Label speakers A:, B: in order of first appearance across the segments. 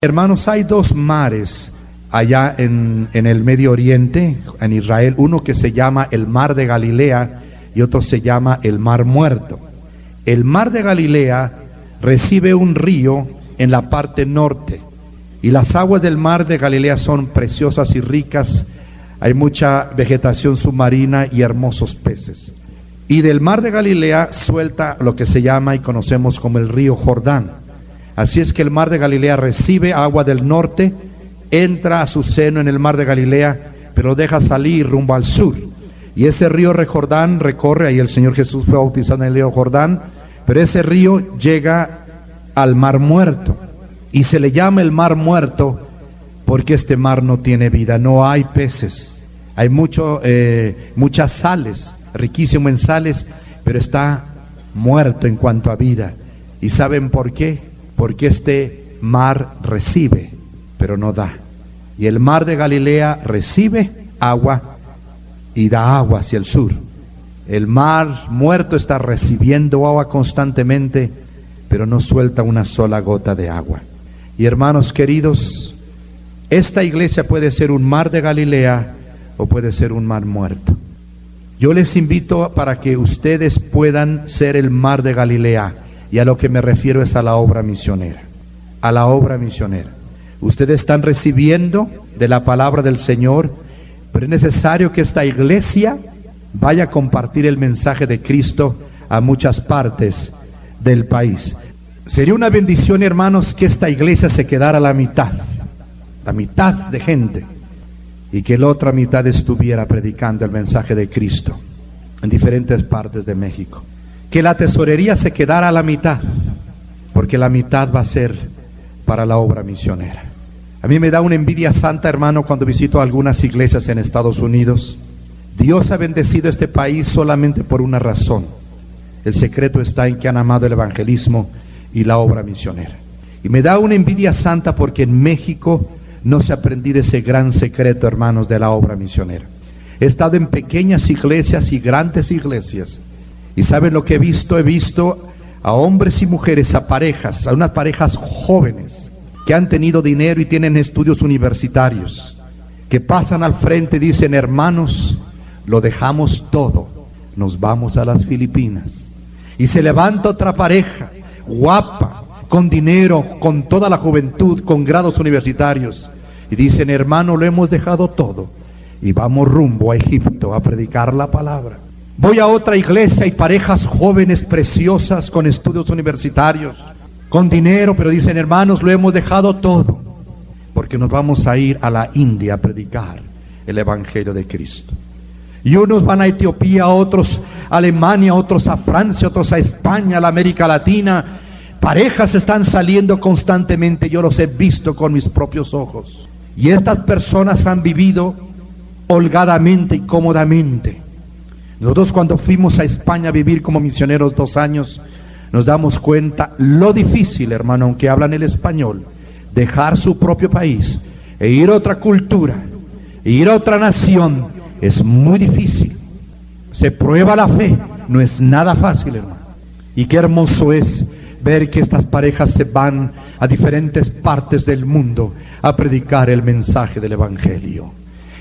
A: Hermanos, hay dos mares allá en el Medio Oriente, en Israel, uno que se llama el Mar de Galilea y otro se llama el Mar Muerto. El Mar de Galilea recibe un río en la parte norte y las aguas del Mar de Galilea son preciosas y ricas, hay mucha vegetación submarina y hermosos peces. Y del Mar de Galilea suelta lo que se llama y conocemos como el río Jordán. Así es que el Mar de Galilea recibe agua del norte, entra a su seno en el Mar de Galilea, pero deja salir rumbo al sur. Y ese río Jordán recorre, ahí el Señor Jesús fue bautizado en el río Jordán, pero ese río llega al Mar Muerto. Y se le llama el Mar Muerto porque este mar no tiene vida, no hay peces. Hay muchas sales, riquísimo en sales, pero está muerto en cuanto a vida. ¿Y saben por qué? Porque este mar recibe, pero no da. Y el Mar de Galilea recibe agua y da agua hacia el sur. El Mar Muerto está recibiendo agua constantemente, pero no suelta una sola gota de agua. Y hermanos queridos, esta iglesia puede ser un Mar de Galilea o puede ser un Mar Muerto. Yo les invito para que ustedes puedan ser el Mar de Galilea. Y a lo que me refiero es a la obra misionera, a la obra misionera. Ustedes están recibiendo de la palabra del Señor, pero es necesario que esta iglesia vaya a compartir el mensaje de Cristo a muchas partes del país. Sería una bendición, hermanos, que esta iglesia se quedara a la mitad de gente, y que la otra mitad estuviera predicando el mensaje de Cristo en diferentes partes de México. Que la tesorería se quedara a la mitad, porque la mitad va a ser para la obra misionera. A mí me da una envidia santa, hermano, cuando visito algunas iglesias en Estados Unidos. Dios ha bendecido este país solamente por una razón. El secreto está en que han amado el evangelismo y la obra misionera. Y me da una envidia santa porque en México no se ha aprendido ese gran secreto, hermanos, de la obra misionera. He estado en pequeñas iglesias y grandes iglesias. Y ¿saben lo que he visto? He visto a hombres y mujeres, a parejas, a unas parejas jóvenes que han tenido dinero y tienen estudios universitarios, que pasan al frente y dicen: hermanos, lo dejamos todo, nos vamos a las Filipinas. Y se levanta otra pareja, guapa, con dinero, con toda la juventud, con grados universitarios, y dicen: hermano, lo hemos dejado todo y vamos rumbo a Egipto a predicar la palabra. Voy a otra iglesia y parejas jóvenes preciosas con estudios universitarios, con dinero, pero dicen: hermanos, lo hemos dejado todo, porque nos vamos a ir a la India a predicar el Evangelio de Cristo. Y unos van a Etiopía, otros a Alemania, otros a Francia, otros a España, a la América Latina. Parejas están saliendo constantemente, yo los he visto con mis propios ojos. Y estas personas han vivido holgadamente y cómodamente. Nosotros cuando fuimos a España a vivir como misioneros 2 años, nos damos cuenta lo difícil, hermano, aunque hablan el español, dejar su propio país e ir a otra cultura, e ir a otra nación, es muy difícil. Se prueba la fe, no es nada fácil, hermano. Y qué hermoso es ver que estas parejas se van a diferentes partes del mundo a predicar el mensaje del Evangelio.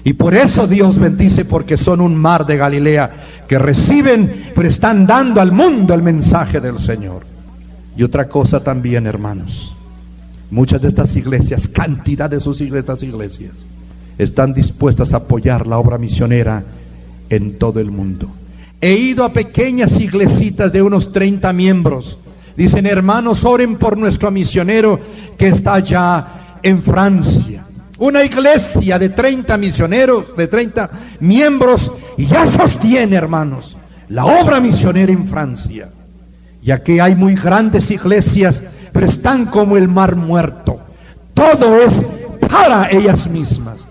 A: Y por eso Dios bendice, porque son un Mar de Galilea que reciben, pero están dando al mundo el mensaje del Señor. Y otra cosa también, hermanos, muchas de estas iglesias, cantidad de sus estas iglesias, están dispuestas a apoyar la obra misionera en todo el mundo. He ido a pequeñas iglesitas de unos 30 miembros. Dicen: hermanos, oren por nuestro misionero que está allá en Francia. Una iglesia de 30 misioneros, de 30 miembros, y ya sostiene, hermanos, la obra misionera en Francia. Y aquí hay muy grandes iglesias, pero están como el Mar Muerto. Todo es para ellas mismas.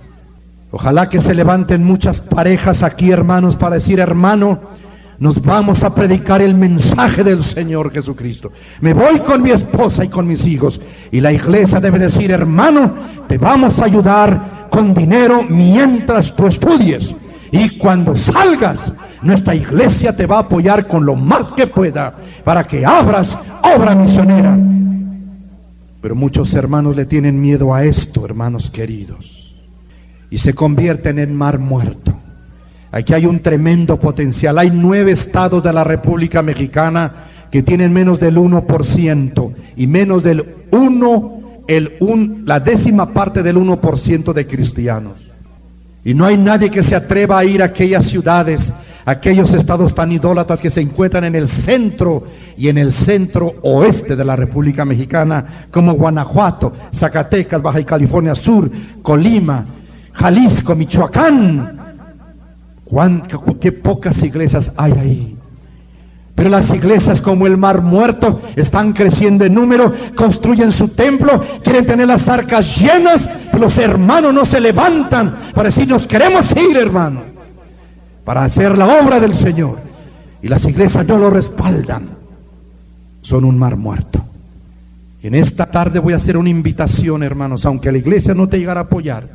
A: Ojalá que se levanten muchas parejas aquí, hermanos, para decir: hermano, nos vamos a predicar el mensaje del Señor Jesucristo. Me voy con mi esposa y con mis hijos. Y la iglesia debe decir: hermano, te vamos a ayudar con dinero mientras tú estudies. Y cuando salgas, nuestra iglesia te va a apoyar con lo más que pueda para que abras obra misionera. Pero muchos hermanos le tienen miedo a esto, hermanos queridos, y se convierten en mar muerto. Aquí hay un tremendo potencial. Hay 9 estados de la República Mexicana que tienen menos del 1% y menos del la 10ª parte del 1% de cristianos. Y no hay nadie que se atreva a ir a aquellas ciudades, a aquellos estados tan idólatras que se encuentran en el centro y en el centro oeste de la República Mexicana, como Guanajuato, Zacatecas, Baja California Sur, Colima, Jalisco, Michoacán. Qué pocas iglesias hay ahí. Pero las iglesias, como el mar muerto, están creciendo en número, construyen su templo, quieren tener las arcas llenas, pero los hermanos no se levantan para decir: nos queremos ir, hermanos, para hacer la obra del Señor. Y las iglesias no lo respaldan. Son un mar muerto. Y en esta tarde voy a hacer una invitación, hermanos, aunque la iglesia no te llegara a apoyar,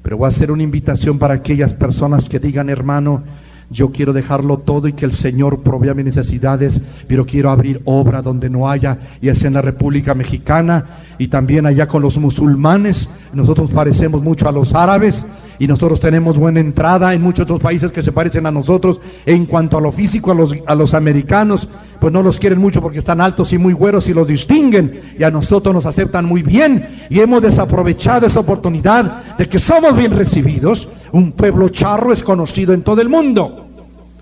A: pero voy a hacer una invitación para aquellas personas que digan: hermano, yo quiero dejarlo todo y que el Señor provea mis necesidades, pero quiero abrir obra donde no haya, y es en la República Mexicana y también allá con los musulmanes. Nosotros parecemos mucho a los árabes y nosotros tenemos buena entrada en muchos otros países que se parecen a nosotros. En cuanto a lo físico, a los americanos, pues no los quieren mucho porque están altos y muy güeros y los distinguen, y a nosotros nos aceptan muy bien, y hemos desaprovechado esa oportunidad de que somos bien recibidos. Un pueblo charro es conocido en todo el mundo,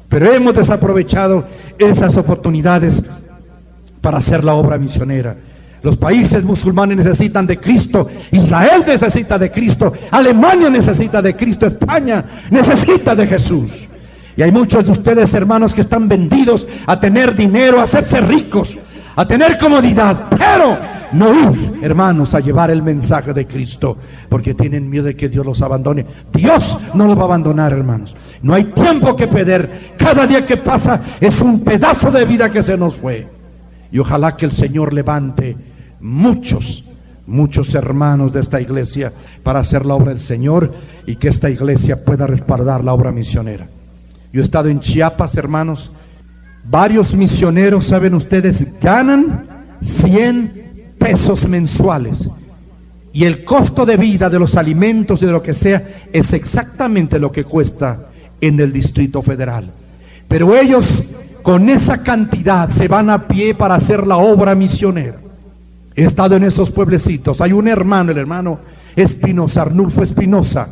A: pero hemos desaprovechado esas oportunidades para hacer la obra misionera. Los países musulmanes necesitan de Cristo, Israel necesita de Cristo, Alemania necesita de Cristo, España necesita de Jesús. Y hay muchos de ustedes, hermanos, que están vendidos a tener dinero, a hacerse ricos, a tener comodidad, pero no ir, hermanos, a llevar el mensaje de Cristo, porque tienen miedo de que Dios los abandone. Dios no los va a abandonar, hermanos. No hay tiempo que perder. Cada día que pasa es un pedazo de vida que se nos fue. Y ojalá que el Señor levante muchos hermanos de esta iglesia para hacer la obra del Señor, y que esta iglesia pueda respaldar la obra misionera. Yo he estado en Chiapas, hermanos. Varios misioneros, saben ustedes, ganan 100 pesos mensuales, y el costo de vida de los alimentos y de lo que sea es exactamente lo que cuesta en el Distrito Federal. Pero ellos con esa cantidad se van a pie para hacer la obra misionera. He estado en esos pueblecitos. Hay un hermano, el hermano Espinosa, Arnulfo Espinosa.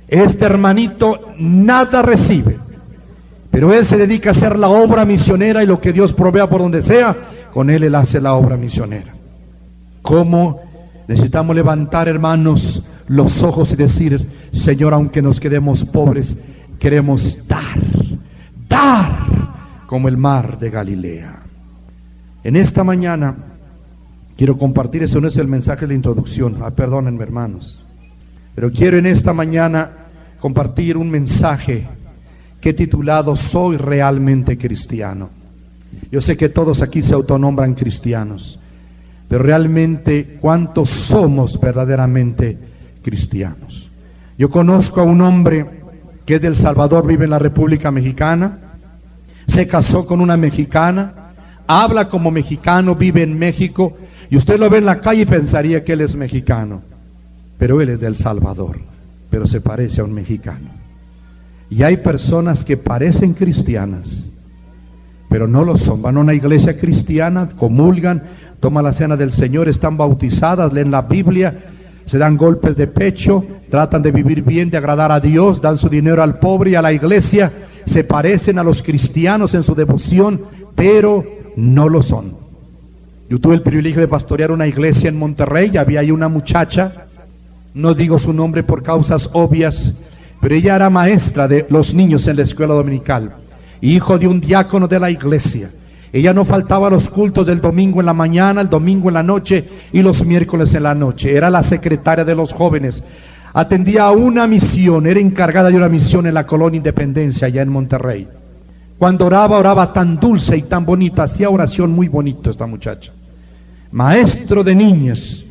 A: Este hermanito nada recibe, pero él se dedica a hacer la obra misionera, y lo que Dios provea por donde sea, con él hace la obra misionera. ¿Cómo necesitamos levantar, hermanos, los ojos y decir: Señor, aunque nos quedemos pobres, queremos dar como el mar de Galilea? En esta mañana quiero compartir, eso no es el mensaje de la introducción, perdónenme, hermanos, pero quiero en esta mañana compartir un mensaje que he titulado: Soy realmente cristiano. Yo sé que todos aquí se autonombran cristianos, pero realmente, ¿cuántos somos verdaderamente cristianos? Yo conozco a un hombre que es del Salvador, vive en la República Mexicana, se casó con una mexicana, habla como mexicano, vive en México, y usted lo ve en la calle y pensaría que él es mexicano, pero él es del Salvador, pero se parece a un mexicano. Y hay personas que parecen cristianas, pero no lo son. Van a una iglesia cristiana, comulgan, toman la cena del Señor, están bautizadas, leen la Biblia, se dan golpes de pecho, tratan de vivir bien, de agradar a Dios, dan su dinero al pobre y a la iglesia, se parecen a los cristianos en su devoción, pero no lo son. Yo tuve el privilegio de pastorear una iglesia en Monterrey. Había ahí una muchacha, no digo su nombre por causas obvias, pero ella era maestra de los niños en la escuela dominical, hijo de un diácono de la iglesia. Ella no faltaba a los cultos del domingo en la mañana, el domingo en la noche y los miércoles en la noche. Era la secretaria de los jóvenes. Atendía a una misión, era encargada de una misión en la colonia Independencia, allá en Monterrey. Cuando oraba, oraba tan dulce y tan bonita, hacía oración muy bonito esta muchacha. Maestro de niñas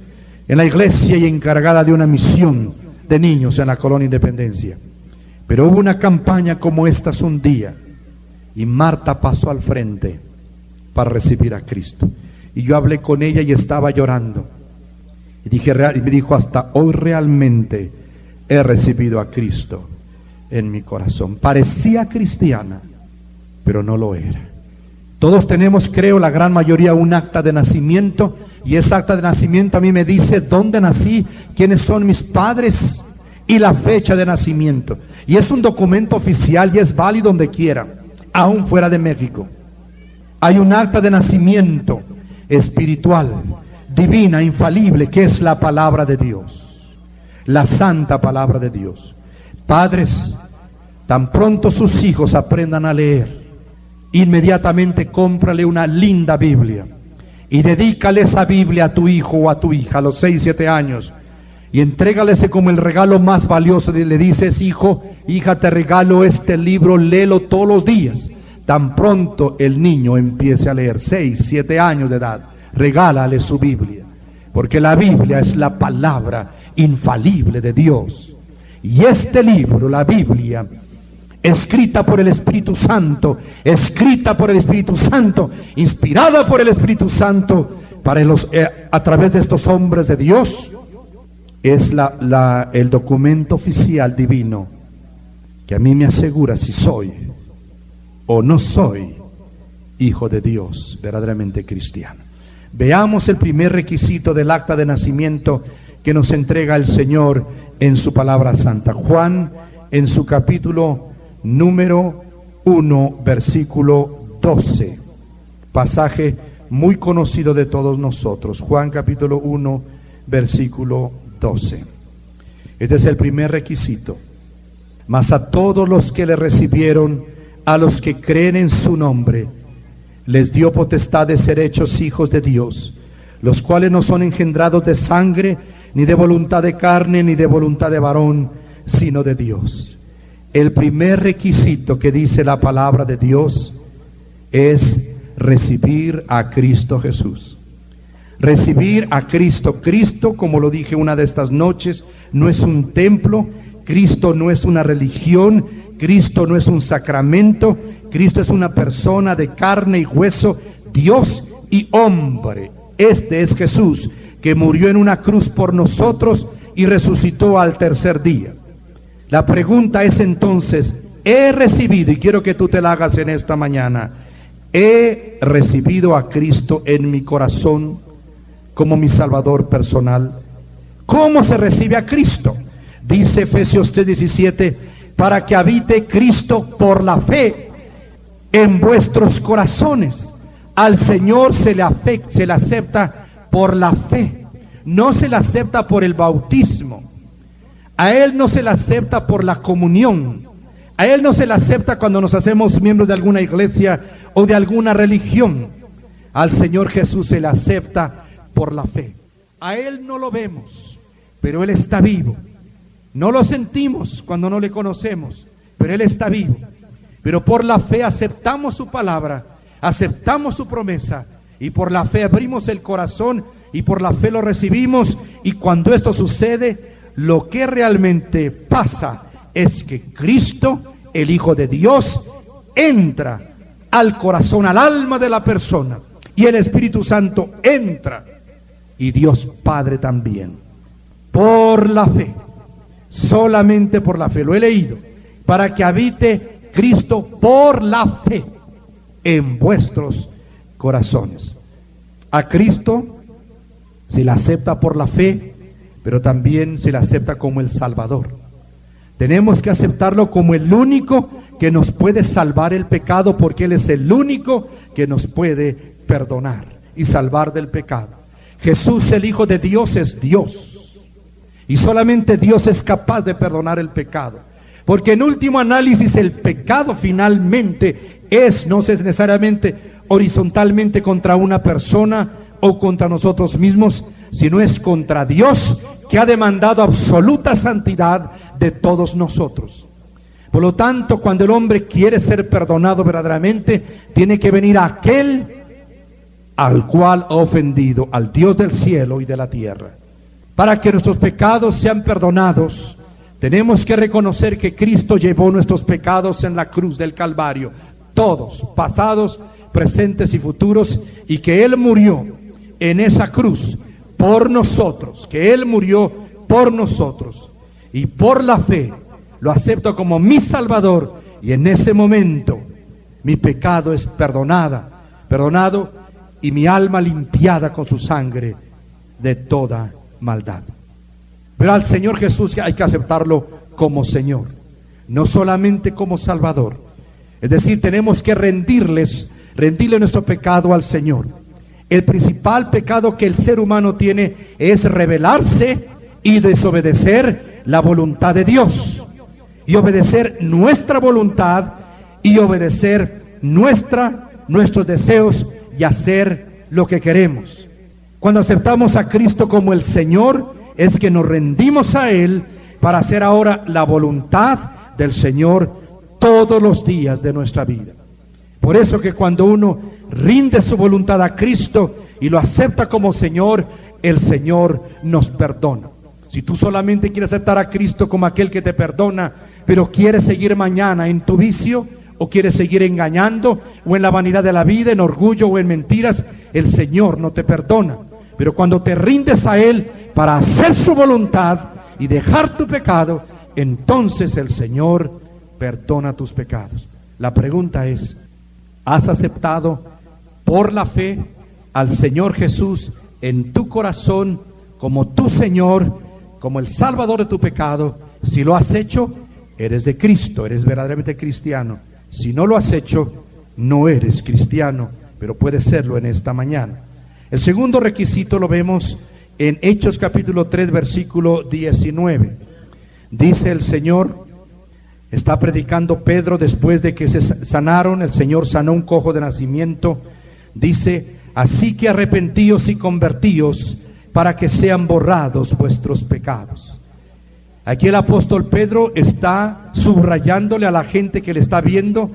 A: en la iglesia y encargada de una misión de niños en la colonia Independencia. Pero hubo una campaña como esta un día, y Marta pasó al frente para recibir a Cristo. Y yo hablé con ella y estaba llorando. Y me dijo, hasta hoy realmente he recibido a Cristo en mi corazón. Parecía cristiana, pero no lo era. Todos tenemos, creo, la gran mayoría, un acta de nacimiento, y esa acta de nacimiento a mí me dice dónde nací, quiénes son mis padres y la fecha de nacimiento. Y es un documento oficial y es válido donde quiera, aún fuera de México. Hay un acta de nacimiento espiritual, divina, infalible, que es la palabra de Dios, la santa palabra de Dios. Padres, tan pronto sus hijos aprendan a leer, inmediatamente cómprale una linda Biblia y dedícale esa Biblia a tu hijo o a tu hija a los 6, 7 años y entrégalese como el regalo más valioso. Le dices, hijo, hija, te regalo este libro, léelo todos los días. Tan pronto el niño empiece a leer, 6, 7 años de edad, regálale su Biblia, porque la Biblia es la palabra infalible de Dios. Y este libro, la Biblia, escrita por el Espíritu Santo, inspirada por el Espíritu Santo para a través de estos hombres de Dios, es el documento oficial divino que a mí me asegura si soy o no soy hijo de Dios, verdaderamente cristiano. Veamos el primer requisito del acta de nacimiento que nos entrega el Señor en su palabra santa. Juan, en su capítulo número 1, versículo 12, pasaje muy conocido de todos nosotros. Juan capítulo 1, versículo 12. Este es el primer requisito. Mas a todos los que le recibieron, a los que creen en su nombre, les dio potestad de ser hechos hijos de Dios, los cuales no son engendrados de sangre, ni de voluntad de carne, ni de voluntad de varón, sino de Dios. El primer requisito que dice la palabra de Dios es recibir a Cristo Jesús. Recibir a Cristo. Cristo, como lo dije una de estas noches, no es un templo, Cristo no es una religión, Cristo no es un sacramento, Cristo es una persona de carne y hueso, Dios y hombre. Este es Jesús, que murió en una cruz por nosotros y resucitó al tercer día. La pregunta es entonces, he recibido, y quiero que tú te la hagas en esta mañana, he recibido a Cristo en mi corazón como mi Salvador personal. ¿Cómo se recibe a Cristo? Dice Efesios 3:17, para que habite Cristo por la fe en vuestros corazones. Al Señor se le acepta por la fe, no se le acepta por el bautismo. A Él no se le acepta por la comunión. A Él no se le acepta cuando nos hacemos miembros de alguna iglesia o de alguna religión. Al Señor Jesús se le acepta por la fe. A Él no lo vemos, pero Él está vivo. No lo sentimos cuando no le conocemos, pero Él está vivo. Pero por la fe aceptamos su palabra, aceptamos su promesa, y por la fe abrimos el corazón y por la fe lo recibimos. Y cuando esto sucede, lo que realmente pasa es que Cristo, el Hijo de Dios, entra al corazón, al alma de la persona, y el Espíritu Santo entra, y Dios Padre también. Por la fe, solamente por la fe, lo he leído, para que habite Cristo por la fe en vuestros corazones. A Cristo se le acepta por la fe, pero también se le acepta como el Salvador. Tenemos que aceptarlo como el único que nos puede salvar el pecado, porque Él es el único que nos puede perdonar y salvar del pecado. Jesús, el Hijo de Dios, es Dios, y solamente Dios es capaz de perdonar el pecado, porque en último análisis el pecado finalmente no es necesariamente horizontalmente contra una persona o contra nosotros mismos, sino es contra Dios, que ha demandado absoluta santidad de todos nosotros. Por lo tanto, cuando el hombre quiere ser perdonado verdaderamente, tiene que venir a aquel al cual ha ofendido, al Dios del cielo y de la tierra. Para que nuestros pecados sean perdonados, tenemos que reconocer que Cristo llevó nuestros pecados en la cruz del Calvario, todos, pasados, presentes y futuros, y que Él murió en esa cruz por nosotros, que Él murió por nosotros, y por la fe lo acepto como mi Salvador, y en ese momento mi pecado es perdonado, y mi alma limpiada con su sangre de toda maldad. Pero al Señor Jesús hay que aceptarlo como Señor, no solamente como Salvador. Es decir, tenemos que rendirle nuestro pecado al Señor. El principal pecado que el ser humano tiene es rebelarse y desobedecer la voluntad de Dios, y obedecer nuestra voluntad, y obedecer nuestros deseos, y hacer lo que queremos. Cuando aceptamos a Cristo como el Señor, es que nos rendimos a Él para hacer ahora la voluntad del Señor todos los días de nuestra vida. Por eso que cuando uno rinde su voluntad a Cristo y lo acepta como Señor, el Señor nos perdona. Si tú solamente quieres aceptar a Cristo como aquel que te perdona, pero quieres seguir mañana en tu vicio, o quieres seguir engañando, o en la vanidad de la vida, en orgullo o en mentiras, el Señor no te perdona. Pero cuando te rindes a Él para hacer su voluntad y dejar tu pecado, entonces el Señor perdona tus pecados. La pregunta es, ¿has aceptado por la fe al Señor Jesús en tu corazón como tu Señor, como el Salvador de tu pecado? Si lo has hecho, eres de Cristo, eres verdaderamente cristiano. Si no lo has hecho, no eres cristiano, pero puedes serlo en esta mañana. El segundo requisito lo vemos en Hechos capítulo 3, versículo 19. Dice el Señor, está predicando Pedro después de que se sanaron, el Señor sanó un cojo de nacimiento. Dice, así que arrepentíos y convertíos para que sean borrados vuestros pecados. Aquí el apóstol Pedro está subrayándole a la gente que le está viendo,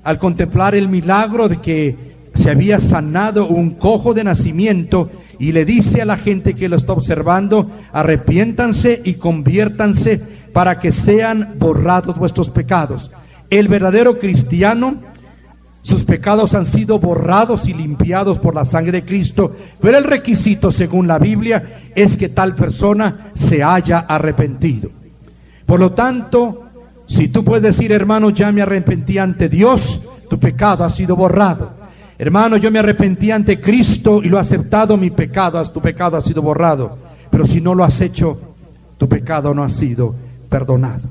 A: al contemplar el milagro de que se había sanado un cojo de nacimiento, y le dice a la gente que lo está observando, arrepiéntanse y conviértanse para que sean borrados vuestros pecados. El verdadero cristiano, sus pecados han sido borrados y limpiados por la sangre de Cristo, pero el requisito, según la Biblia, es que tal persona se haya arrepentido. Por lo tanto, si tú puedes decir, hermano, ya me arrepentí ante Dios, tu pecado ha sido borrado. Hermano, yo me arrepentí ante Cristo y lo he aceptado, tu pecado ha sido borrado. Pero si no lo has hecho, tu pecado no ha sido perdonado.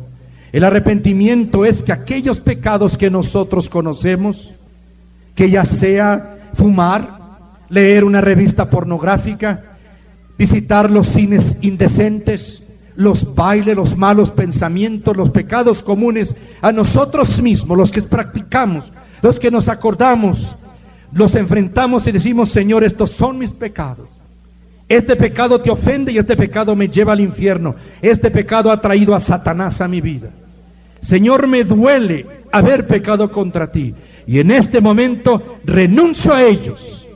A: El arrepentimiento es que aquellos pecados que nosotros conocemos, que ya sea fumar, leer una revista pornográfica, visitar los cines indecentes, los bailes, los malos pensamientos, los pecados comunes a nosotros mismos, los que practicamos, los que nos acordamos, los enfrentamos y decimos, Señor, estos son mis pecados. Este pecado te ofende y este pecado me lleva al infierno. Este pecado ha traído a Satanás a mi vida. Señor, me duele haber pecado contra ti, y en este momento renuncio a ellos.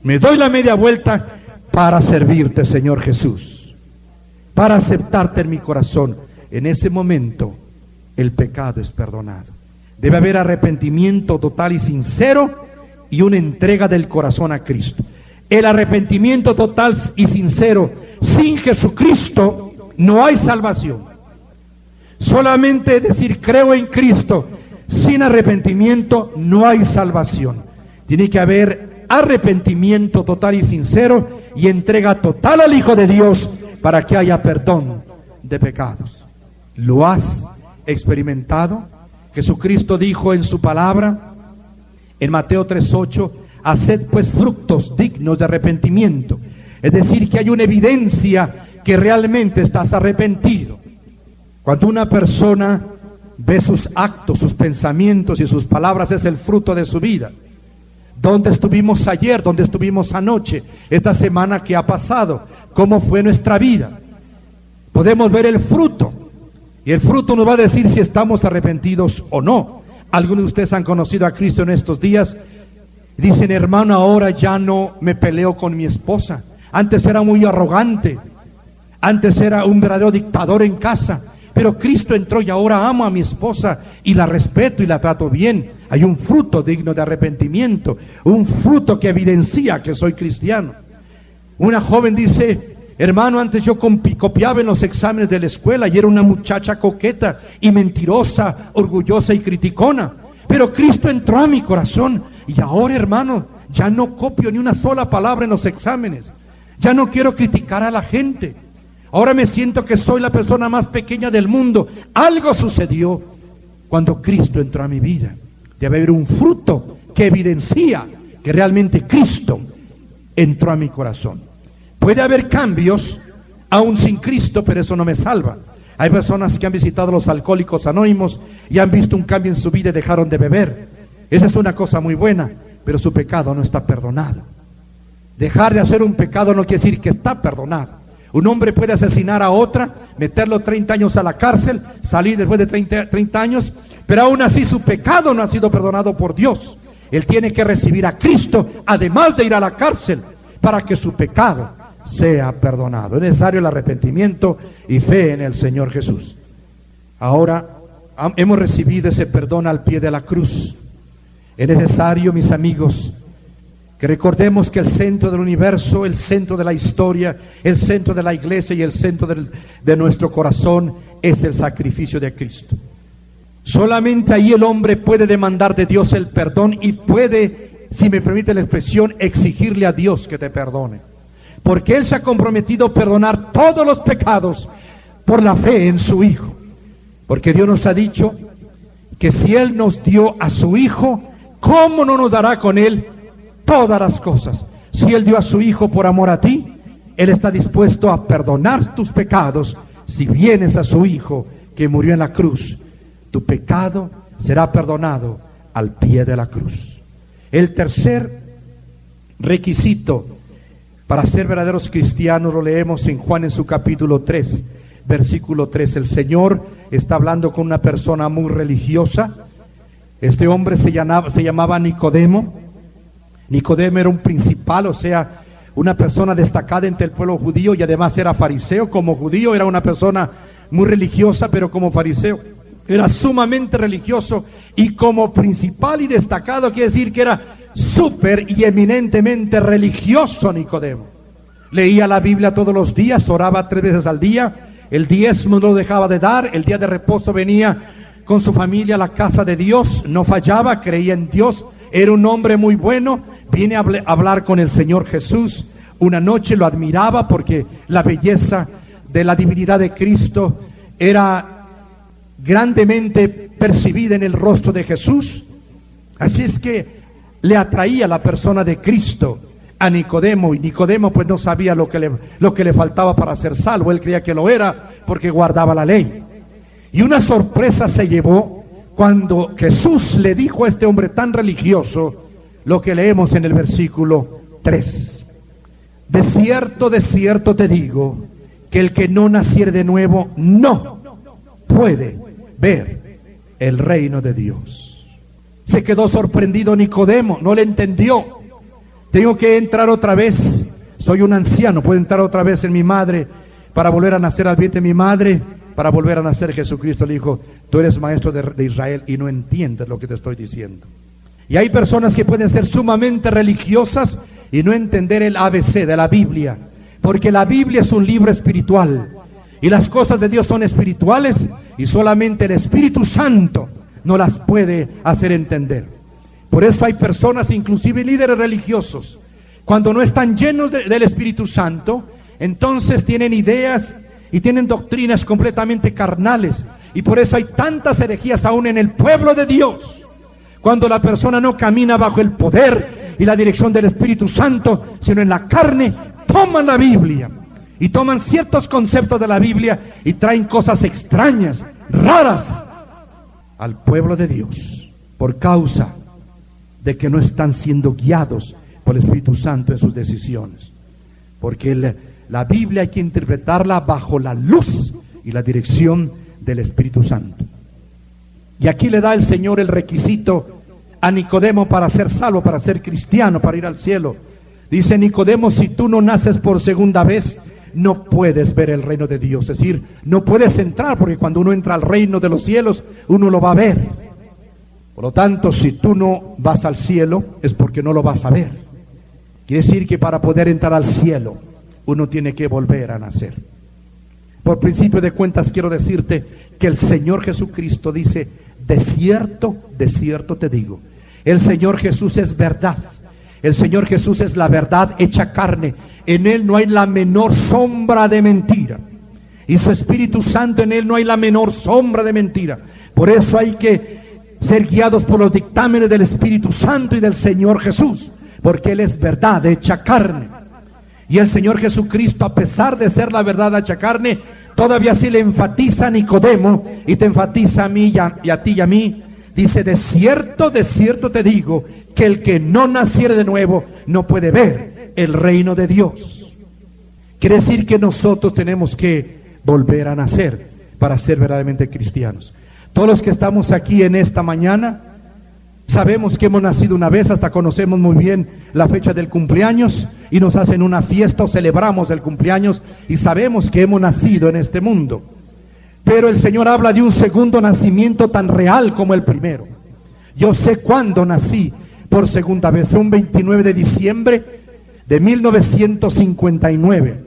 A: Me doy la media vuelta para servirte, Señor Jesús, para aceptarte en mi corazón. En ese momento el pecado es perdonado. Debe haber arrepentimiento total y sincero y una entrega del corazón a Cristo. El arrepentimiento total y sincero sin Jesucristo no hay salvación. Solamente decir creo en Cristo sin arrepentimiento no hay salvación. Tiene que haber arrepentimiento total y sincero y entrega total al Hijo de Dios para que haya perdón de pecados. ¿Lo has experimentado? Jesucristo dijo en su palabra, en Mateo 3:8, haced pues frutos dignos de arrepentimiento. Es decir, que hay una evidencia que realmente estás arrepentido. Cuando una persona ve sus actos, sus pensamientos y sus palabras, es el fruto de su vida. ¿Dónde estuvimos ayer? ¿Dónde estuvimos anoche? Esta semana que ha pasado, ¿cómo fue nuestra vida? Podemos ver el fruto, y el fruto nos va a decir si estamos arrepentidos o no. Algunos de ustedes han conocido a Cristo en estos días. Dicen, hermano, ahora ya no me peleo con mi esposa. Antes era muy arrogante, antes era un verdadero dictador en casa, pero Cristo entró y ahora amo a mi esposa y la respeto y la trato bien. Hay un fruto digno de arrepentimiento, un fruto que evidencia que soy cristiano. Una joven dice: hermano, antes yo copiaba en los exámenes de la escuela y era una muchacha coqueta y mentirosa, orgullosa y criticona. Pero Cristo entró a mi corazón y ahora, hermano, ya no copio ni una sola palabra en los exámenes. Ya no quiero criticar a la gente. Ahora me siento que soy la persona más pequeña del mundo. Algo sucedió cuando Cristo entró a mi vida. Debe haber un fruto que evidencia que realmente Cristo entró a mi corazón. Puede haber cambios aún sin Cristo, pero eso no me salva. Hay personas que han visitado a los Alcohólicos Anónimos y han visto un cambio en su vida y dejaron de beber. Esa es una cosa muy buena, pero su pecado no está perdonado. Dejar de hacer un pecado no quiere decir que está perdonado. Un hombre puede asesinar a otra, meterlo 30 años a la cárcel, salir después de 30 años, pero aún así su pecado no ha sido perdonado por Dios. Él tiene que recibir a Cristo, además de ir a la cárcel, para que su pecado sea perdonado. Es necesario el arrepentimiento y fe en el Señor Jesús. Ahora hemos recibido ese perdón al pie de la cruz. Es necesario, mis amigos, que recordemos que el centro del universo, el centro de la historia, el centro de la iglesia y el centro de nuestro corazón es el sacrificio de Cristo. Solamente ahí el hombre puede demandar de Dios el perdón y puede, si me permite la expresión, exigirle a Dios que te perdone. Porque Él se ha comprometido a perdonar todos los pecados por la fe en su Hijo. Porque Dios nos ha dicho que si Él nos dio a su Hijo, ¿cómo no nos dará con Él todas las cosas? Si Él dio a su Hijo por amor a ti, Él está dispuesto a perdonar tus pecados. Si vienes a su Hijo que murió en la cruz, tu pecado será perdonado al pie de la cruz. El tercer requisito para ser verdaderos cristianos lo leemos en Juan en su capítulo 3, versículo 3. El Señor está hablando con una persona muy religiosa. Este hombre se llamaba Nicodemo. Nicodemo era un principal, o sea, una persona destacada entre el pueblo judío y además era fariseo. Como judío era una persona muy religiosa, pero como fariseo era sumamente religioso, y como principal y destacado quiere decir que era súper y eminentemente religioso Nicodemo. Leía la Biblia todos los días, oraba 3 veces al día, el diezmo no lo dejaba de dar, el día de reposo venía con su familia a la casa de Dios, no fallaba, creía en Dios, era un hombre muy bueno. Viene a hablar con el Señor Jesús. Una noche lo admiraba porque la belleza de la divinidad de Cristo era grandemente percibida en el rostro de Jesús. Así es que le atraía la persona de Cristo a Nicodemo, y Nicodemo pues no sabía lo que le faltaba para ser salvo. Él creía que lo era porque guardaba la ley. Y una sorpresa se llevó cuando Jesús le dijo a este hombre tan religioso lo que leemos en el versículo 3. De cierto te digo, que el que no naciere de nuevo no puede ver el reino de Dios. Se quedó sorprendido Nicodemo, no le entendió. Tengo que entrar otra vez, soy un anciano, puedo entrar otra vez en mi madre para volver a nacer al vientre de mi madre, para volver a nacer. Jesús le dijo: tú eres maestro de Israel y no entiendes lo que te estoy diciendo. Y hay personas que pueden ser sumamente religiosas y no entender el ABC de la Biblia, porque la Biblia es un libro espiritual y las cosas de Dios son espirituales, y solamente el Espíritu Santo no las puede hacer entender. Por eso hay personas, inclusive líderes religiosos, cuando no están llenos del Espíritu Santo, entonces tienen ideas y tienen doctrinas completamente carnales, y por eso hay tantas herejías aún en el pueblo de Dios. Cuando la persona no camina bajo el poder y la dirección del Espíritu Santo, sino en la carne, toman la Biblia y toman ciertos conceptos de la Biblia y traen cosas extrañas, raras al pueblo de Dios, por causa de que no están siendo guiados por el Espíritu Santo en sus decisiones. Porque la Biblia hay que interpretarla bajo la luz y la dirección del Espíritu Santo. Y aquí le da el Señor el requisito a Nicodemo para ser salvo, para ser cristiano, para ir al cielo. Dice: Nicodemo, si tú no naces por segunda vez, no puedes ver el reino de Dios. Es decir, no puedes entrar, porque cuando uno entra al reino de los cielos, uno lo va a ver. Por lo tanto, si tú no vas al cielo, es porque no lo vas a ver. Quiere decir que para poder entrar al cielo, uno tiene que volver a nacer. Por principio de cuentas, quiero decirte que el Señor Jesucristo dice: de cierto te digo. El Señor Jesús es verdad. El Señor Jesús es la verdad hecha carne. En Él no hay la menor sombra de mentira. Y su Espíritu Santo, en Él no hay la menor sombra de mentira. Por eso hay que ser guiados por los dictámenes del Espíritu Santo y del Señor Jesús, porque Él es verdad hecha carne. Y el Señor Jesucristo, a pesar de ser la verdad hecha carne, todavía sí le enfatiza a Nicodemo y te enfatiza a mí y a ti y a mí. Dice: de cierto te digo, que el que no naciere de nuevo no puede ver el reino de Dios. Quiere decir que nosotros tenemos que volver a nacer para ser verdaderamente cristianos. Todos los que estamos aquí en esta mañana sabemos que hemos nacido una vez, hasta conocemos muy bien la fecha del cumpleaños y nos hacen una fiesta o celebramos el cumpleaños y sabemos que hemos nacido en este mundo. Pero el Señor habla de un segundo nacimiento tan real como el primero. Yo sé cuándo nací por segunda vez. Fue un 29 de diciembre de 1959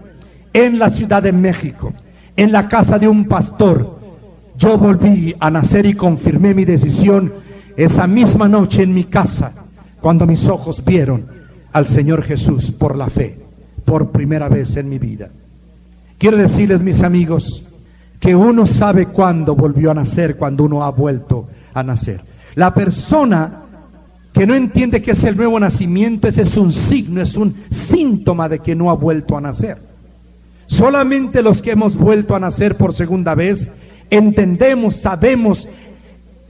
A: en la Ciudad de México, en la casa de un pastor. Yo volví a nacer y confirmé mi decisión esa misma noche en mi casa, cuando mis ojos vieron al Señor Jesús por la fe, por primera vez en mi vida. Quiero decirles, mis amigos, que uno sabe cuándo volvió a nacer, cuando uno ha vuelto a nacer. La persona que no entiende que es el nuevo nacimiento, ese es un signo, es un síntoma de que no ha vuelto a nacer. Solamente los que hemos vuelto a nacer por segunda vez entendemos, sabemos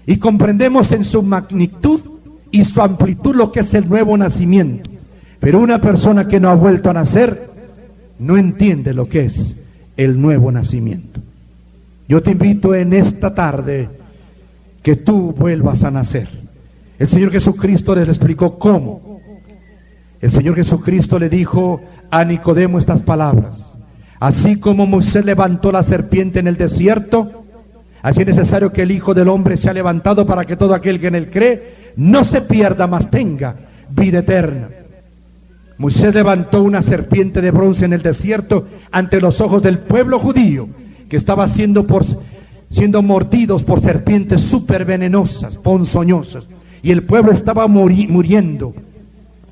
A: y comprendemos en su magnitud y su amplitud lo que es el nuevo nacimiento. Pero una persona que no ha vuelto a nacer no entiende lo que es el nuevo nacimiento. Yo te invito en esta tarde que tú vuelvas a nacer. El Señor Jesucristo les explicó cómo. El Señor Jesucristo le dijo a Nicodemo estas palabras: así como Moisés levantó la serpiente en el desierto, así es necesario que el Hijo del Hombre sea levantado, para que todo aquel que en él cree no se pierda, mas tenga vida eterna. Moisés levantó una serpiente de bronce en el desierto ante los ojos del pueblo judío, que estaba siendo mordidos por serpientes súper venenosas, ponzoñosas, y el pueblo estaba muriendo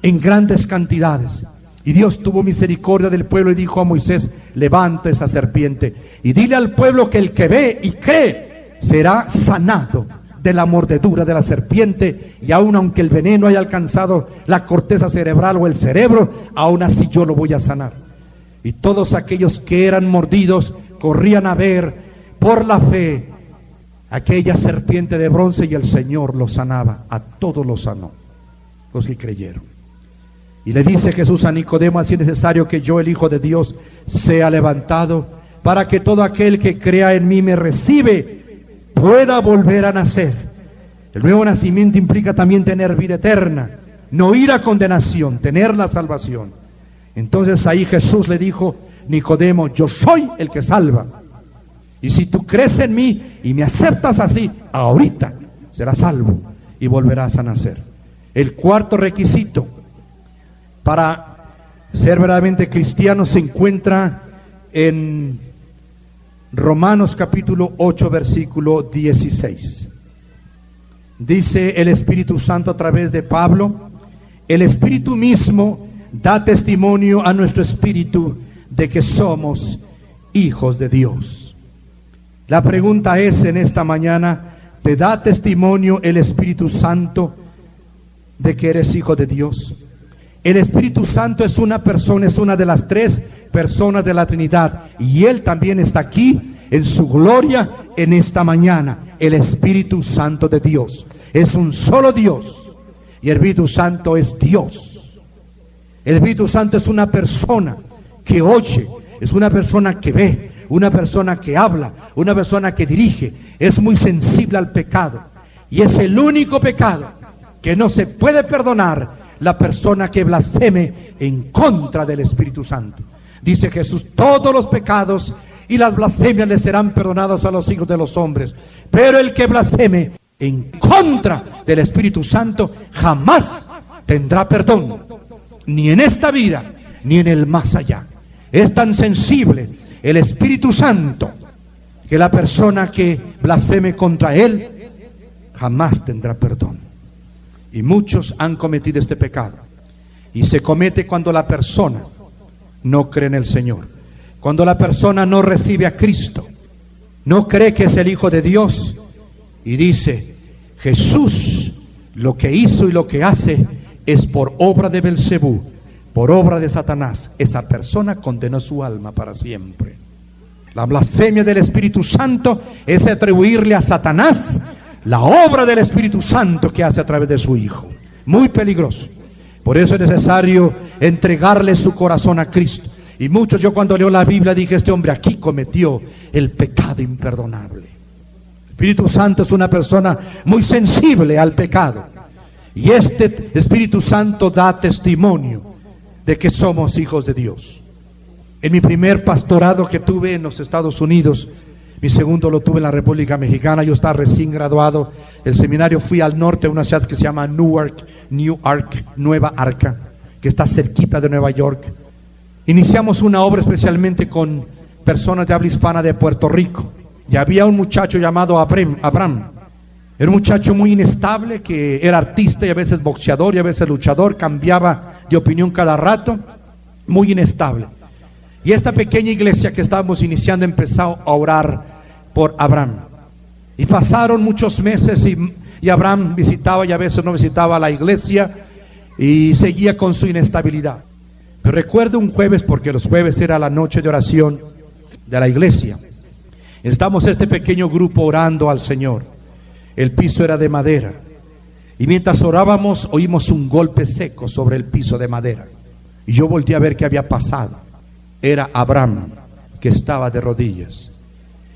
A: en grandes cantidades. Y Dios tuvo misericordia del pueblo y dijo a Moisés: levanta esa serpiente y dile al pueblo que el que ve y cree será sanado de la mordedura de la serpiente, y aun aunque el veneno haya alcanzado la corteza cerebral o el cerebro, aún así yo lo voy a sanar. Y todos aquellos que eran mordidos corrían a ver por la fe aquella serpiente de bronce, y el Señor los sanaba. A todos los sanó, los que creyeron. Y le dice Jesús a Nicodemo: así es necesario que yo, el Hijo de Dios, sea levantado, para que todo aquel que crea en mí, me recibe, pueda volver a nacer. El nuevo nacimiento implica también tener vida eterna, no ir a condenación, tener la salvación. Entonces ahí Jesús le dijo: Nicodemo, yo soy el que salva. Y si tú crees en mí y me aceptas así, ahorita serás salvo y volverás a nacer. El cuarto requisito para ser verdaderamente cristiano se encuentra en Romanos capítulo 8, versículo 16. Dice el Espíritu Santo a través de Pablo: el Espíritu mismo da testimonio a nuestro espíritu de que somos hijos de Dios. La pregunta es en esta mañana: ¿te da testimonio el Espíritu Santo de que eres hijo de Dios? El Espíritu Santo es una persona, es una de las tres personas de la Trinidad, y Él también está aquí en su gloria en esta mañana. El Espíritu Santo de Dios es un solo Dios, y el Espíritu Santo es Dios. El Espíritu Santo es una persona que oye, es una persona que ve, una persona que habla, una persona que dirige. Es muy sensible al pecado, y es el único pecado que no se puede perdonar: la persona que blasfeme en contra del Espíritu Santo. Dice Jesús: todos los pecados y las blasfemias le serán perdonados a los hijos de los hombres, pero el que blasfeme en contra del Espíritu Santo jamás tendrá perdón. ni en esta vida, ni en el más allá. Es tan sensible el Espíritu Santo que la persona que blasfeme contra Él jamás tendrá perdón. Y muchos han cometido este pecado. Y se comete cuando la persona no cree en el Señor, cuando la persona no recibe a Cristo, no cree que es el Hijo de Dios y dice: Jesús lo que hizo y lo que hace es por obra de Belcebú, por obra de Satanás. Esa persona condenó su alma para siempre. La blasfemia del Espíritu Santo es atribuirle a Satanás la obra del Espíritu Santo que hace a través de su Hijo. Muy peligroso. Por eso es necesario entregarle su corazón a Cristo. Y muchos, yo cuando leo la Biblia dije: este hombre aquí cometió el pecado imperdonable. El Espíritu Santo es una persona muy sensible al pecado. Y este Espíritu Santo da testimonio de que somos hijos de Dios. En mi primer pastorado que tuve en los Estados Unidos, mi segundo lo tuve en la República Mexicana, yo estaba recién graduado del seminario, fui al norte a una ciudad que se llama Newark, Nueva Arca, que está cerquita de Nueva York. Iniciamos una obra especialmente con personas de habla hispana de Puerto Rico. Y había un muchacho llamado Abraham. Era un muchacho muy inestable, que era artista y a veces boxeador y a veces luchador, cambiaba de opinión cada rato, muy inestable. Y esta pequeña iglesia que estábamos iniciando empezó a orar por Abraham. Y pasaron muchos meses y Abraham visitaba y a veces no visitaba la iglesia y seguía con su inestabilidad. Pero recuerdo un jueves, porque los jueves era la noche de oración de la iglesia. Estamos este pequeño grupo orando al Señor. El piso era de madera. Y mientras orábamos oímos un golpe seco sobre el piso de madera. Y yo volteé a ver qué había pasado. Era Abraham, que estaba de rodillas.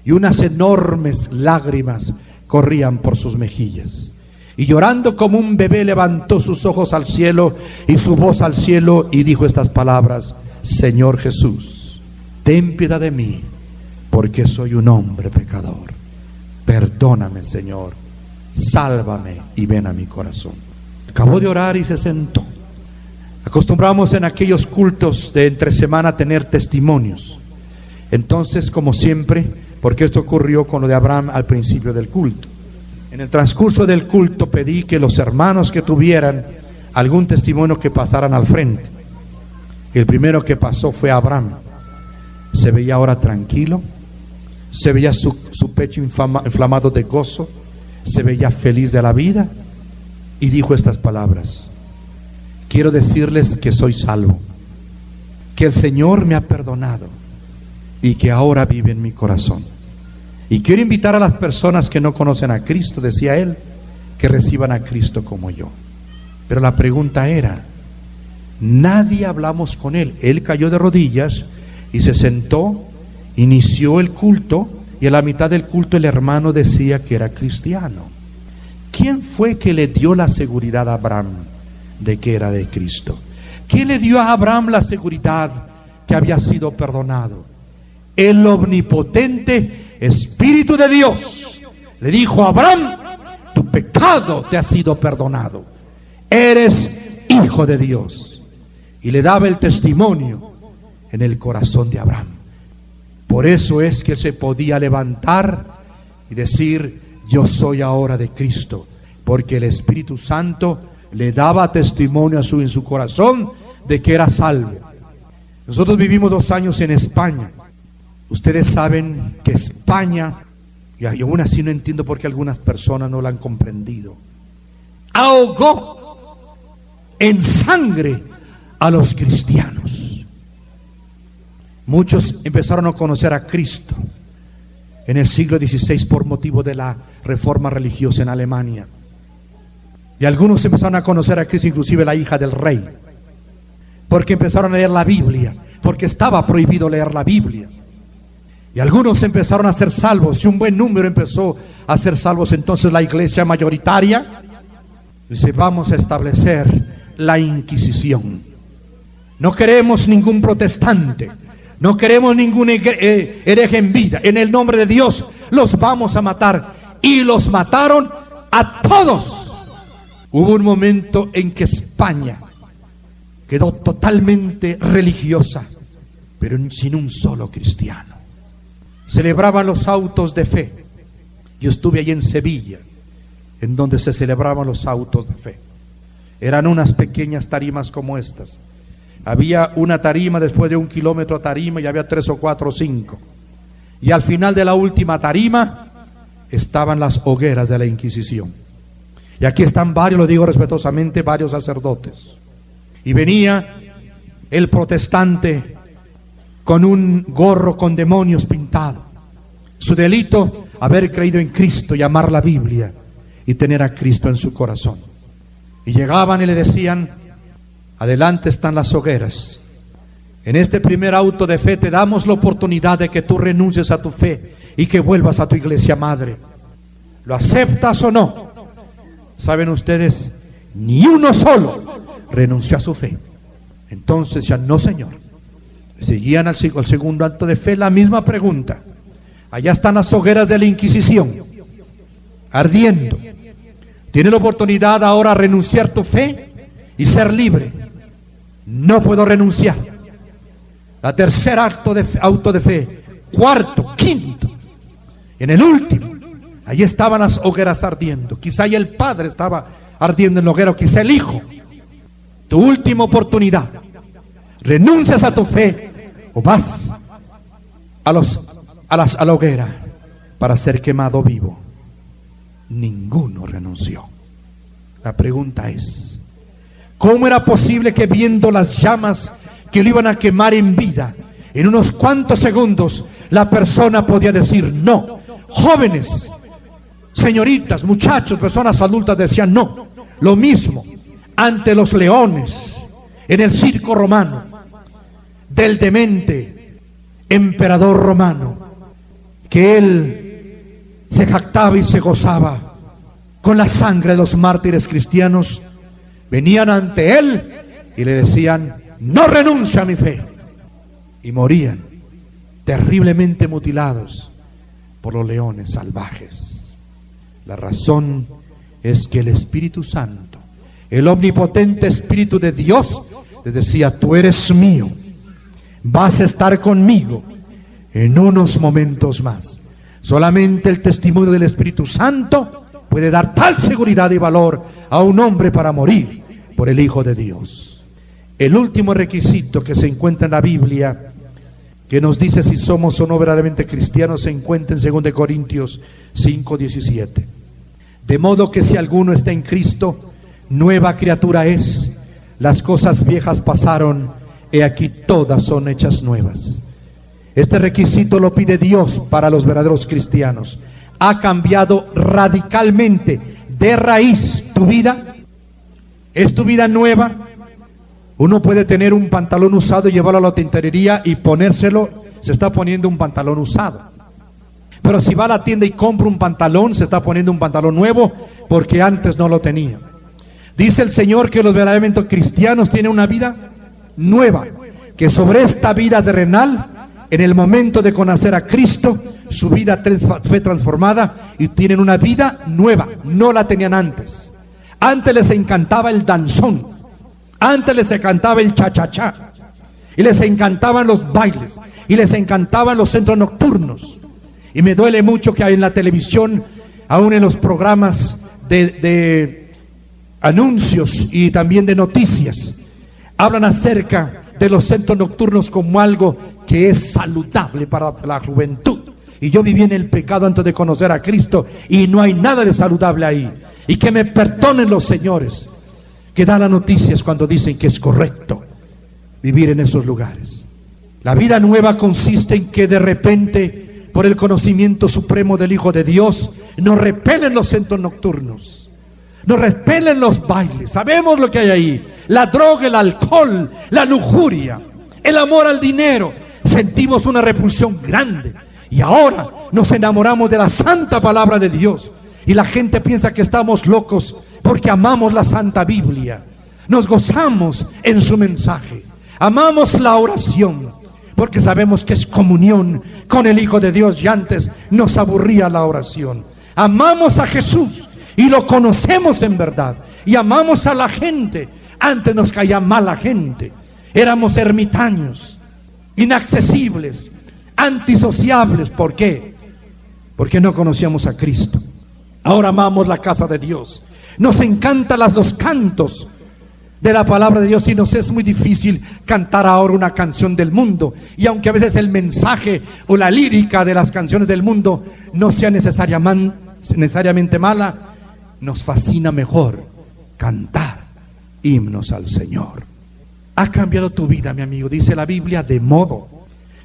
A: Y unas enormes lágrimas corrían por sus mejillas. Y llorando como un bebé levantó sus ojos al cielo y su voz al cielo y dijo estas palabras: Señor Jesús, ten piedad de mí, porque soy un hombre pecador. Perdóname, Señor, sálvame y ven a mi corazón. Acabó de orar y se sentó. Acostumbramos en aquellos cultos de entre semana a tener testimonios. Entonces, como siempre, porque esto ocurrió con lo de Abraham al principio del culto, en el transcurso del culto pedí que los hermanos que tuvieran algún testimonio que pasaran al frente. El primero que pasó fue Abraham. Se veía ahora tranquilo, se veía su pecho inflamado de gozo, se veía feliz de la vida y dijo estas palabras: quiero decirles que soy salvo, que el Señor me ha perdonado y que ahora vive en mi corazón. Y quiero invitar a las personas que no conocen a Cristo, decía él, que reciban a Cristo como yo. Pero la pregunta era, nadie hablamos con él. Él cayó de rodillas y se sentó, inició el culto, y a la mitad del culto el hermano decía que era cristiano. ¿Quién fue que le dio la seguridad a Abraham de que era de Cristo? ¿Quién le dio a Abraham la seguridad que había sido perdonado? El omnipotente Espíritu de Dios le dijo a Abraham: tu pecado te ha sido perdonado, eres hijo de Dios. Y le daba el testimonio en el corazón de Abraham. Por eso es que él se podía levantar y decir: yo soy ahora de Cristo, porque el Espíritu Santo le daba testimonio en su corazón de que era salvo. Nosotros vivimos 2 años en España. Ustedes saben que España, y aún así no entiendo por qué algunas personas no la han comprendido, ahogó en sangre a los cristianos. Muchos empezaron a conocer a Cristo en el siglo XVI por motivo de la reforma religiosa en Alemania. Y algunos empezaron a conocer a Cristo, inclusive la hija del rey, porque empezaron a leer la Biblia, porque estaba prohibido leer la Biblia. Y algunos empezaron a ser salvos, y un buen número empezó a ser salvos. Entonces la iglesia mayoritaria dice: vamos a establecer la Inquisición. No queremos ningún protestante, no queremos ningún hereje en vida. En el nombre de Dios los vamos a matar. Y los mataron a todos. Hubo un momento en que España quedó totalmente religiosa, pero sin un solo cristiano. Celebraban los autos de fe. Yo estuve allí en Sevilla, en donde se celebraban los autos de fe. Eran unas pequeñas tarimas como estas. Había una tarima, después de 1 kilómetro tarima, y había 3 o 4 o 5. Y al final de la última tarima estaban las hogueras de la Inquisición. Y aquí están varios, lo digo respetuosamente, varios sacerdotes. Y venía el protestante con un gorro con demonios pintado. Su delito, haber creído en Cristo y amar la Biblia y tener a Cristo en su corazón. Y llegaban y le decían: adelante están las hogueras. En este primer auto de fe te damos la oportunidad de que tú renuncies a tu fe y que vuelvas a tu iglesia madre. ¿Lo aceptas o no? ¿Saben ustedes? Ni uno solo renunció a su fe. Entonces decían: no, Señor. Seguían al segundo acto de fe la misma pregunta. Allá están las hogueras de la Inquisición, ardiendo. ¿Tienes la oportunidad ahora de renunciar a tu fe y ser libre? No puedo renunciar. La tercer auto de fe, cuarto, quinto, en el último, allí estaban las hogueras ardiendo. Quizá ya el padre estaba ardiendo en la hoguera, o quizá el hijo. Tu última oportunidad. Renuncias a tu fe o vas a la hoguera para ser quemado vivo. Ninguno renunció. La pregunta es: ¿cómo era posible que, viendo las llamas que lo iban a quemar en vida, en unos cuantos segundos la persona podía decir no? Jóvenes, señoritas, muchachos, personas adultas decían no. Lo mismo ante los leones en el circo romano del demente emperador romano, que él se jactaba y se gozaba con la sangre de los mártires cristianos. Venían ante él y le decían: no renuncia a mi fe, y morían terriblemente mutilados por los leones salvajes. La razón es que el Espíritu Santo, el omnipotente Espíritu de Dios, les decía: tú eres mío, vas a estar conmigo en unos momentos más. Solamente el testimonio del Espíritu Santo puede dar tal seguridad y valor a un hombre para morir por el Hijo de Dios. El último requisito que se encuentra en la Biblia, que nos dice si somos o no verdaderamente cristianos, se encuentra en 2 Corintios 5:17. De modo que si alguno está en Cristo, nueva criatura es. Las cosas viejas pasaron, he aquí todas son hechas nuevas. Este requisito lo pide Dios para los verdaderos cristianos. ¿Ha cambiado radicalmente, de raíz, tu vida? ¿Es tu vida nueva? Uno puede tener un pantalón usado y llevarlo a la tintorería y ponérselo, se está poniendo un pantalón usado. Pero si va a la tienda y compra un pantalón, se está poniendo un pantalón nuevo porque antes no lo tenía. Dice el Señor que los verdaderamente cristianos tienen una vida nueva, que sobre esta vida terrenal, en el momento de conocer a Cristo, su vida fue transformada y tienen una vida nueva. No la tenían antes. Antes les encantaba el danzón, antes les encantaba el cha-cha-cha, y les encantaban los bailes, y les encantaban los centros nocturnos. Y me duele mucho que en la televisión, aún en los programas de anuncios y también de noticias, hablan acerca de los centros nocturnos como algo que es saludable para la juventud. Y yo viví en el pecado antes de conocer a Cristo, y no hay nada de saludable ahí. Y que me perdonen los señores que dan las noticias cuando dicen que es correcto vivir en esos lugares. La vida nueva consiste en que de repente, por el conocimiento supremo del Hijo de Dios, nos repelen los centros nocturnos, nos repelen los bailes. Sabemos lo que hay ahí: la droga, el alcohol, la lujuria, el amor al dinero. Sentimos una repulsión grande, y ahora nos enamoramos de la santa palabra de Dios, y la gente piensa que estamos locos porque amamos la Santa Biblia. Nos gozamos en su mensaje, amamos la oración porque sabemos que es comunión con el Hijo de Dios, y antes nos aburría la oración. Amamos a Jesús y lo conocemos en verdad, y amamos a la gente, Antes nos caía mal la gente, éramos ermitaños, inaccesibles, antisociables. ¿Por qué? Porque no conocíamos a Cristo. Ahora amamos la casa de Dios, nos encantan los cantos de la palabra de Dios, y nos es muy difícil cantar ahora una canción del mundo. Y aunque a veces el mensaje o la lírica de las canciones del mundo no sea necesariamente mala, nos fascina mejor cantar himnos al Señor. Ha cambiado tu vida, mi amigo. Dice la Biblia, de modo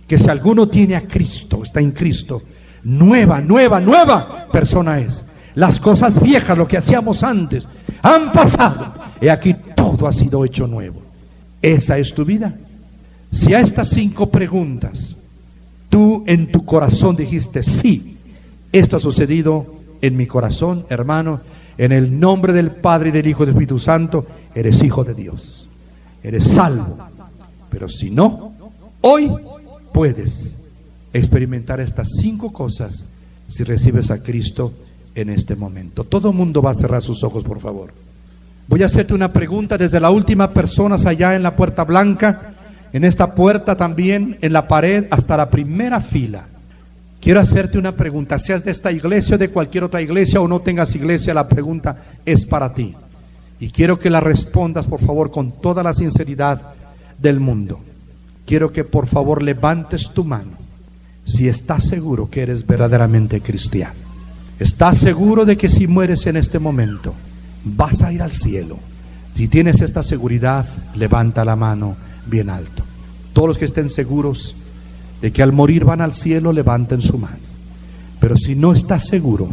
A: que si alguno tiene a Cristo, está en Cristo, nueva persona es. Las cosas viejas, lo que hacíamos antes, han pasado. He aquí, todo ha sido hecho nuevo. Esa es tu vida. Si a estas 5 preguntas tú en tu corazón dijiste, sí, esto ha sucedido en mi corazón, hermano, en el nombre del Padre y del Hijo y del Espíritu Santo, eres hijo de Dios, eres salvo. Pero si no, hoy puedes experimentar estas 5 cosas si recibes a Cristo en este momento. Todo el mundo va a cerrar sus ojos, por favor. Voy a hacerte una pregunta desde la última persona allá en la puerta blanca, en esta puerta también, en la pared, hasta la primera fila. Quiero hacerte una pregunta, seas de esta iglesia o de cualquier otra iglesia o no tengas iglesia, la pregunta es para ti. Y quiero que la respondas, por favor, con toda la sinceridad del mundo. Quiero que por favor levantes tu mano si estás seguro que eres verdaderamente cristiano. ¿Estás seguro de que si mueres en este momento vas a ir al cielo? Si tienes esta seguridad, levanta la mano bien alto. Todos los que estén seguros de que al morir van al cielo, levanten su mano. Pero si no estás seguro,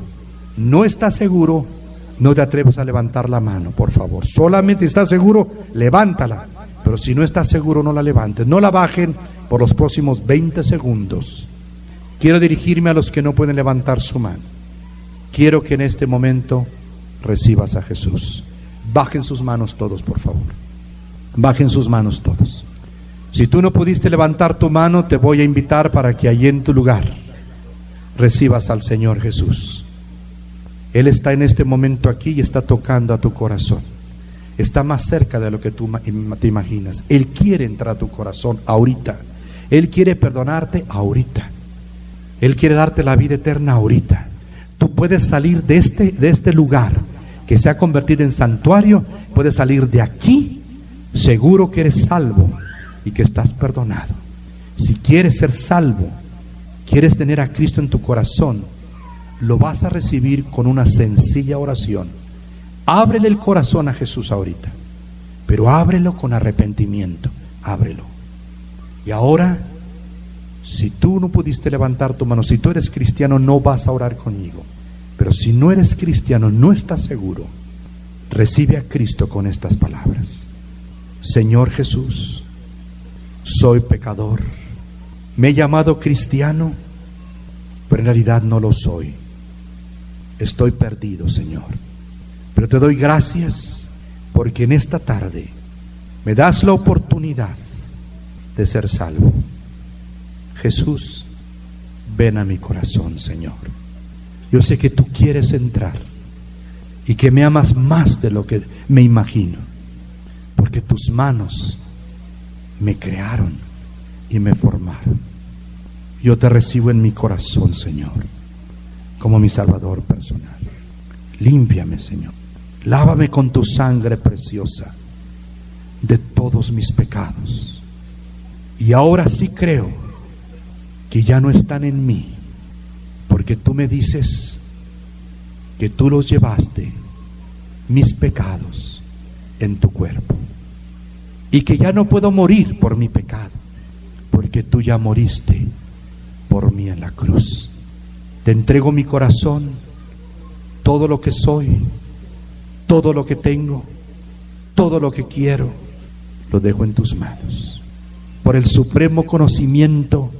A: no te atreves a levantar la mano, por favor. Solamente estás seguro, levántala. Pero si no estás seguro, no la levantes. No la bajen por los próximos 20 segundos. Quiero dirigirme a los que no pueden levantar su mano. Quiero que en este momento recibas a Jesús. Bajen sus manos todos, por favor. Bajen sus manos todos. Si tú no pudiste levantar tu mano, te voy a invitar para que allí en tu lugar recibas al Señor Jesús. Él está en este momento aquí y está tocando a tu corazón. Está más cerca de lo que tú te imaginas. Él quiere entrar a tu corazón ahorita. Él quiere perdonarte ahorita. Él quiere darte la vida eterna ahorita. Tú puedes salir de este lugar que se ha convertido en santuario. Puedes salir de aquí seguro que eres salvo y que estás perdonado. Si quieres ser salvo, quieres tener a Cristo en tu corazón, lo vas a recibir con una sencilla oración. Ábrele el corazón a Jesús ahorita, pero ábrelo con arrepentimiento. Ábrelo. Y ahora, si tú no pudiste levantar tu mano, si tú eres cristiano, no vas a orar conmigo. Pero si no eres cristiano, no estás seguro, recibe a Cristo con estas palabras. Señor Jesús, soy pecador, me he llamado cristiano, pero en realidad no lo soy. Estoy perdido, Señor, pero te doy gracias porque en esta tarde me das la oportunidad de ser salvo. Jesús, ven a mi corazón, Señor. Yo sé que tú quieres entrar y que me amas más de lo que me imagino, porque tus manos me crearon y me formaron. Yo te recibo en mi corazón, Señor, como mi Salvador personal. Límpiame, Señor. Lávame con tu sangre preciosa de todos mis pecados. Y ahora sí creo que ya no están en mí, porque tú me dices que tú los llevaste, mis pecados, en tu cuerpo. Y que ya no puedo morir por mi pecado, porque tú ya moriste por mí en la cruz. Te entrego mi corazón, todo lo que soy, todo lo que tengo, todo lo que quiero, lo dejo en tus manos. Por el supremo conocimiento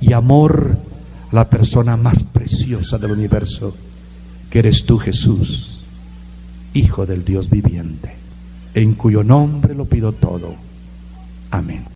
A: y amor a la persona más preciosa del universo, que eres tú, Jesús, Hijo del Dios viviente, en cuyo nombre lo pido todo. Amén.